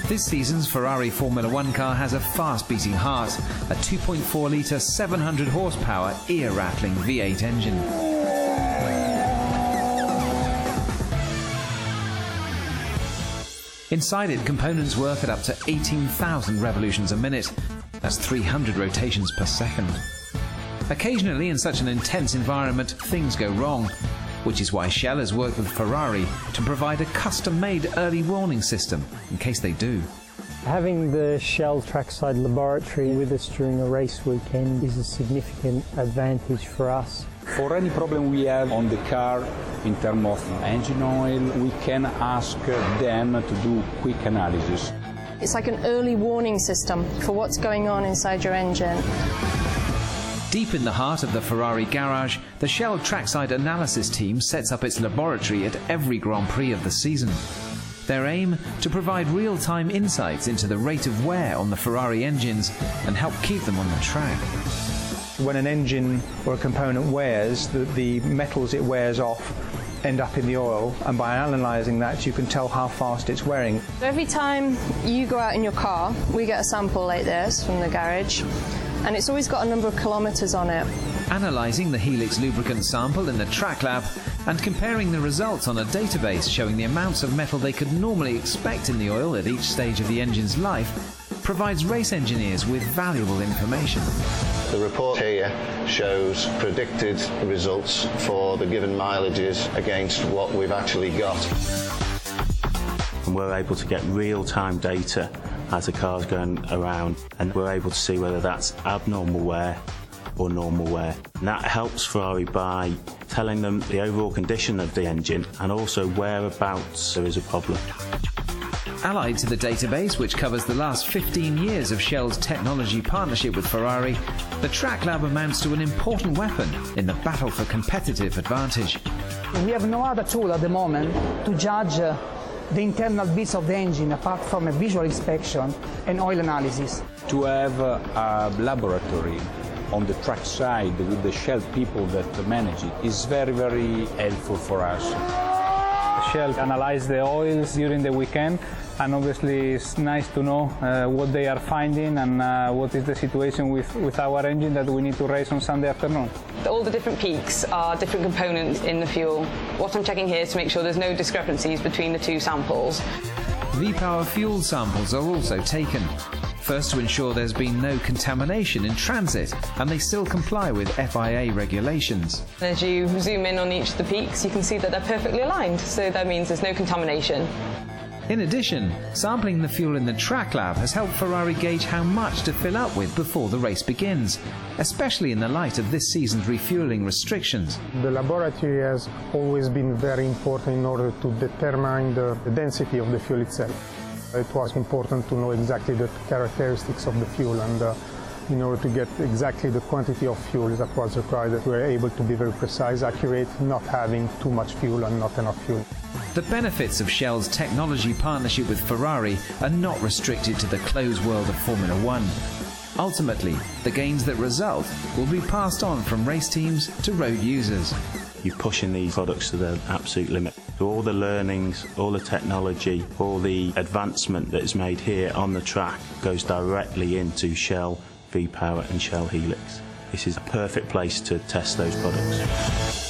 This season's Ferrari Formula One car has a fast-beating heart, a 2.4-litre, 700 horsepower, ear-rattling V8 engine. Inside it, components work at up to 18,000 revolutions a minute. That's 300 rotations per second. Occasionally, in such an intense environment, things go wrong, which is why Shell has worked with Ferrari to provide a custom-made early warning system in case they do. Having the Shell Trackside Laboratory with us during a race weekend is a significant advantage for us. For any problem we have on the car in terms of engine oil, we can ask them to do quick analysis. It's like an early warning system for what's going on inside your engine. Deep in the heart of the Ferrari garage, the Shell Trackside Analysis team sets up its laboratory at every Grand Prix of the season. Their aim, to provide real-time insights into the rate of wear on the Ferrari engines and help keep them on the track. When an engine or a component wears, the metals it wears off end up in the oil, and by analysing that you can tell how fast it's wearing. Every time you go out in your car, we get a sample like this from the garage, and it's always got a number of kilometres on it. Analysing the Helix lubricant sample in the track lab and comparing the results on a database showing the amounts of metal they could normally expect in the oil at each stage of the engine's life provides race engineers with valuable information. The report here shows predicted results for the given mileages against what we've actually got. And we're able to get real-time data as the car's going around, and we're able to see whether that's abnormal wear or normal wear. And that helps Ferrari by telling them the overall condition of the engine and also whereabouts there is a problem. Allied to the database, which covers the last 15 years of Shell's technology partnership with Ferrari, the track lab amounts to an important weapon in the battle for competitive advantage. We have no other tool at the moment to judge the internal bits of the engine apart from a visual inspection and oil analysis. To have a laboratory on the track side with the Shell people that manage it is very, very helpful for us. Shell analyze the oils during the weekend, and obviously it's nice to know what they are finding and what is the situation with our engine that we need to race on Sunday afternoon. All the different peaks are different components in the fuel. What I'm checking here is to make sure there's no discrepancies between the two samples. V-Power fuel samples are also taken. First, to ensure there's been no contamination in transit and they still comply with FIA regulations. As you zoom in on each of the peaks, you can see that they're perfectly aligned, so that means there's no contamination. In addition, sampling the fuel in the track lab has helped Ferrari gauge how much to fill up with before the race begins, especially in the light of this season's refuelling restrictions. The laboratory has always been very important in order to determine the density of the fuel itself. It was important to know exactly the characteristics of the fuel, and in order to get exactly the quantity of fuel that was required, that we were able to be very precise, accurate, not having too much fuel and not enough fuel. The benefits of Shell's technology partnership with Ferrari are not restricted to the closed world of Formula One. Ultimately, the gains that result will be passed on from race teams to road users. You're pushing these products to their absolute limit. So all the learnings, all the technology, all the advancement that is made here on the track goes directly into Shell V-Power and Shell Helix. This is a perfect place to test those products.